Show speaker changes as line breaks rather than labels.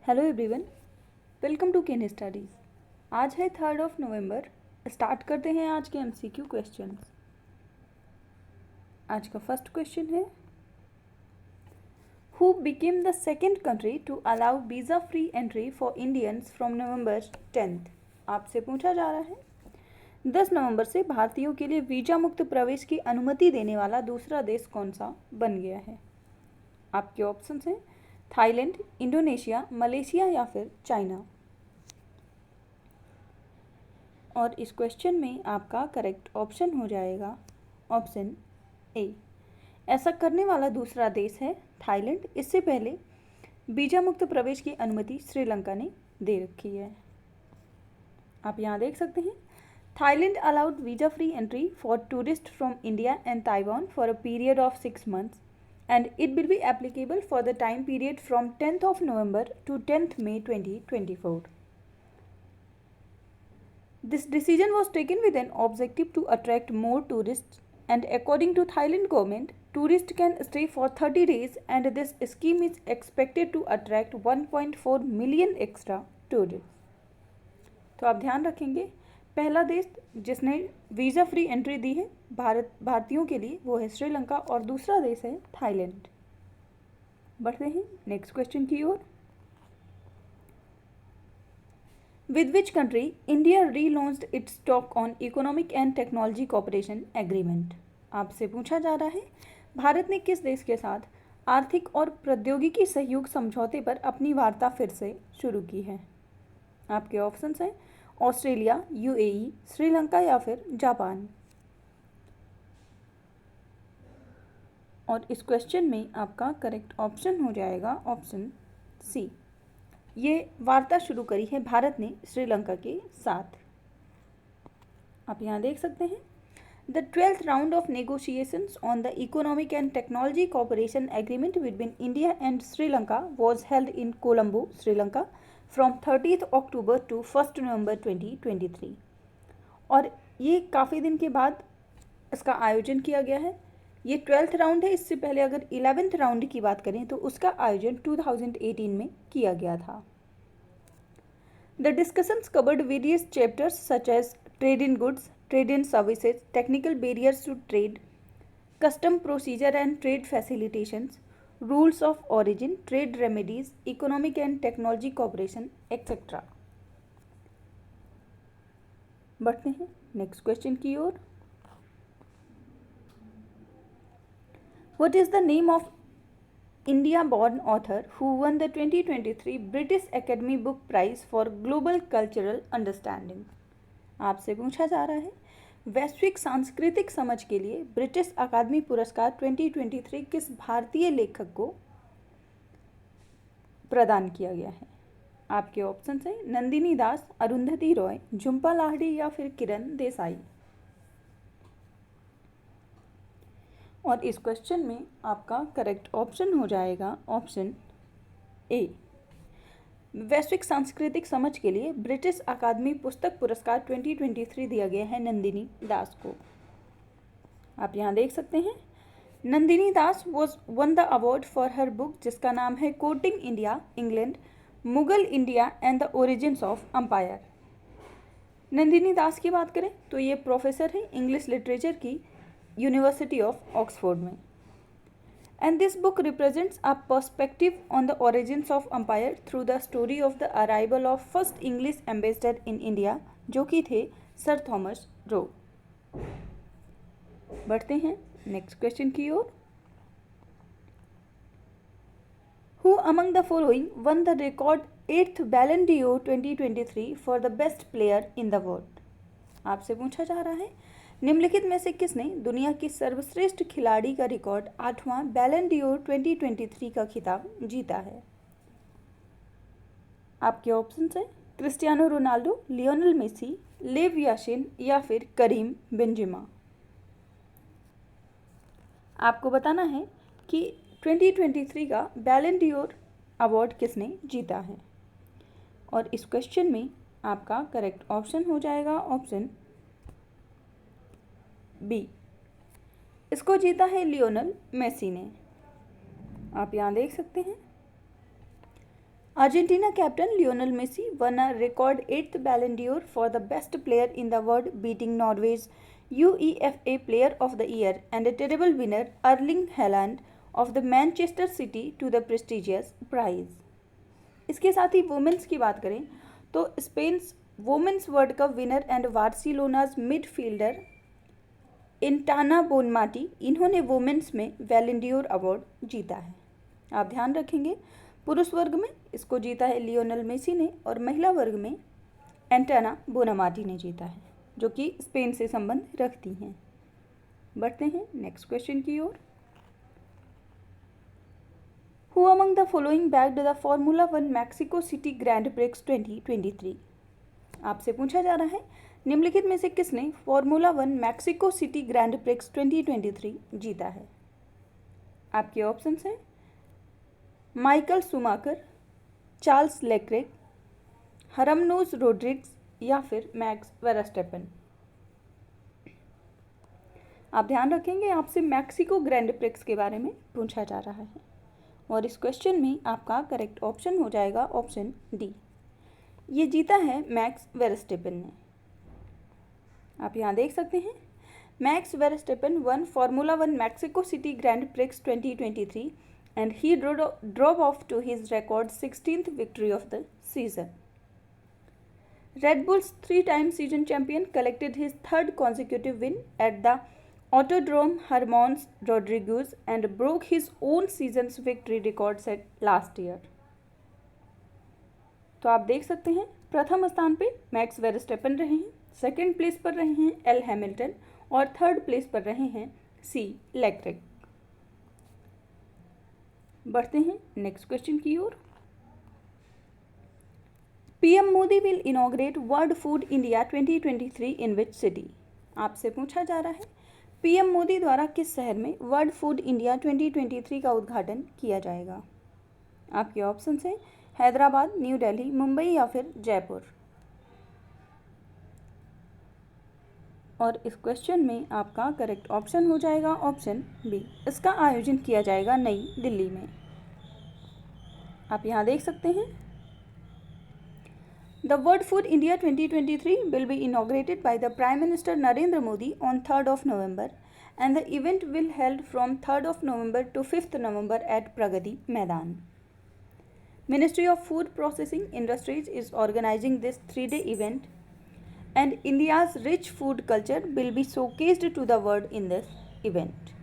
Hello everyone, welcome to Ken studies. आज है 3 नवंबर। Start करते हैं आज के एमसीक्यू क्वेश्चंस। आज का फर्स्ट क्वेश्चन है, who became the second country to allow visa free entry for Indians from November 10th। आपसे पूछा जा रहा है 10 नवंबर से भारतीयों के लिए वीज़ा मुक्त प्रवेश की अनुमति देने वाला दूसरा देश कौन सा बन गया है। आपके ऑप्शंस हैं थाईलैंड, इंडोनेशिया, मलेशिया या फिर चाइना। और इस क्वेश्चन में आपका करेक्ट ऑप्शन हो जाएगा ऑप्शन ए। ऐसा करने वाला दूसरा देश है थाईलैंड। इससे पहले वीज़ा मुक्त प्रवेश की अनुमति श्रीलंका ने दे रखी है। आप यहाँ देख सकते हैं, Thailand allowed visa free entry for tourist from India and Taiwan for a period of 6 months and it will be applicable for the time period from 10th of November to 10th May 2024. This decision was taken with an objective to attract more tourists, and according to Thailand government, tourists can stay for 30 days and this scheme is expected to attract 1.4 million extra tourists. तो आप ध्यान रखेंगे, पहला देश जिसने visa free entry दी है भारतीयों के लिए वो है श्रीलंका और दूसरा देश है थाईलैंड। बढ़ते हैं नेक्स्ट क्वेश्चन की ओर। With which country India relaunched its talk on Economic and Technology Cooperation Agreement? आपसे पूछा जा रहा है, भारत ने किस देश के साथ आर्थिक और प्रौद्योगिकी सहयोग समझौते पर अपनी वार्ता फिर से शुरू की है। आपके ऑप्शंस हैं ऑस्ट्रेलिया, यूएई, श्रीलंका या फिर जापान। और इस क्वेश्चन में आपका करेक्ट ऑप्शन हो जाएगा ऑप्शन सी। ये वार्ता शुरू करी है भारत ने श्रीलंका के साथ। आप यहाँ देख सकते हैं, the 12th round of negotiations on the economic and technology cooperation agreement between India and Sri Lanka was held in Colombo, Sri Lanka from 30th October to 1st नवंबर 2023। और ये काफ़ी दिन के बाद इसका आयोजन किया गया है। ये 12th राउंड है। इससे पहले अगर 11th राउंड की बात करें तो उसका आयोजन 2018 में किया गया था। The discussions covered various chapters such as trade in goods, trade in services, technical barriers to trade, custom procedure and trade facilitations, rules of origin, trade remedies, economic and technology cooperation, etc. बढ़ते हैं next question की ओर। What is the name of India-born author who won the 2023 British Academy Book Prize for Global Cultural Understanding? आपसे पूछा जा रहा है, वैश्विक सांस्कृतिक समझ के लिए ब्रिटिश अकादमी पुरस्कार 2023 किस भारतीय लेखक को प्रदान किया गया है। आपके ऑप्शंस हैं नंदिनी दास, अरुंधति रॉय, झुंपा लाहिड़ी या फिर किरण देसाई। और इस क्वेश्चन में आपका करेक्ट ऑप्शन हो जाएगा ऑप्शन ए। वैश्विक सांस्कृतिक समझ के लिए ब्रिटिश अकादमी पुस्तक पुरस्कार 2023 दिया गया है नंदिनी दास को। आप यहाँ देख सकते हैं, Nandini Das was won the award for her book जिसका नाम है courting India, England, Mughal India and the origins of empire. Nandini Das की बात करें तो ये प्रोफेसर हैं इंग्लिश लिटरेचर की यूनिवर्सिटी ऑफ ऑक्सफोर्ड में। And this book represents a perspective on the origins of empire through the story of the arrival of first English ambassador in India, जो कि थे सर थॉमस रो। बढ़ते हैं next question की ओर। Who among the following won the record 8th Ballon d'Or 2023 for the best player in the world? आपसे पूछा जा रहा है, निम्नलिखित में से किसने दुनिया की सर्वश्रेष्ठ खिलाड़ी का रिकॉर्ड 8वां बैलन डिओर 2023 का खिताब जीता है। आपके ऑप्शंस हैं Cristiano Ronaldo, Lionel Messi, Lev Yashin या फिर करीम बेंजेमा। आपको बताना है कि 2023 का बैलन डिओर अवार्ड किसने जीता है। और इस क्वेश्चन में आपका करेक्ट ऑप्शन हो जाएगा ऑप्शन बी। इसको जीता है लियोनेल मेसी ने। आप यहाँ देख सकते हैं, Argentina captain Lionel Messi won a record 8th Ballon d'Or for the best player in the world, beating Norway's UEFA Player of the Year and a terrible winner Erling Haaland of the Manchester City to the prestigious prize. इसके साथ ही women's की बात करें तो Spain women's world cup winner and Barcelona's midfielder Aitana Bonmati, इन्होंने women's में Ballon D ओर award जीता है। आप ध्यान रखेंगे, पुरुष वर्ग में इसको जीता है लियोनेल मेसी ने और महिला वर्ग में एंटाना बोनामाटी ने जीता है, जो कि स्पेन से संबंध रखती हैं। बढ़ते हैं नेक्स्ट क्वेश्चन की ओर। Who among the following bagged the formula 1 Mexico City grand prix 2023? आपसे पूछा जा रहा है निम्नलिखित में से किसने formula 1 Mexico City grand prix 2023 जीता है? आपके ऑप्शंस हैं Michael Schumacher, Charles Leclerc, हरमनोज Rodrigues या फिर मैक्स वेरास्टेपन। आप ध्यान रखेंगे, आपसे मैक्सिको ग्रैंड प्रिक्स के बारे में पूछा जा रहा है और इस क्वेश्चन में आपका करेक्ट ऑप्शन हो जाएगा ऑप्शन डी। ये जीता है मैक्स वेरास्टेपन ने। आप यहाँ देख सकते हैं Max Verstappen won formula 1 Mexico City grand prix 2023 and he drove off to his record 16th victory of the season. Red Bull's three-time season champion collected his third consecutive win at the Autodrome Hermanos Rodriguez and broke his own season's victory record set last year. तो आप देख सकते हैं प्रथम स्थान पे max वेरास्टेपन रहे हैं, सेकंड प्लेस पर रहे हैं एल हैमिल्टन और थर्ड प्लेस पर रहे हैं सी लेक्रेक। बढ़ते हैं नेक्स्ट क्वेश्चन की ओर। PM Modi will inaugurate world food India 2023 in which city? आपसे पूछा जा रहा है पीएम मोदी द्वारा किस शहर में वर्ल्ड फूड इंडिया 2023 का उद्घाटन किया जाएगा? आपके ऑप्शंस हैं हैदराबाद, न्यू दिल्ली, मुंबई या फिर जयपुर। और इस क्वेश्चन में आपका करेक्ट ऑप्शन हो जाएगा ऑप्शन बी, इसका आयोजन किया जाएगा नई दिल्ली में। आप यहाँ देख सकते हैं the world food India 2023 will be inaugurated by the prime minister Narendra Modi on 3rd of November and the event will held from 3rd of November to 5th November at Pragati Maidan. Ministry of Food Processing Industries is organizing this 3-day event and India's rich food culture will be showcased to the world in this event.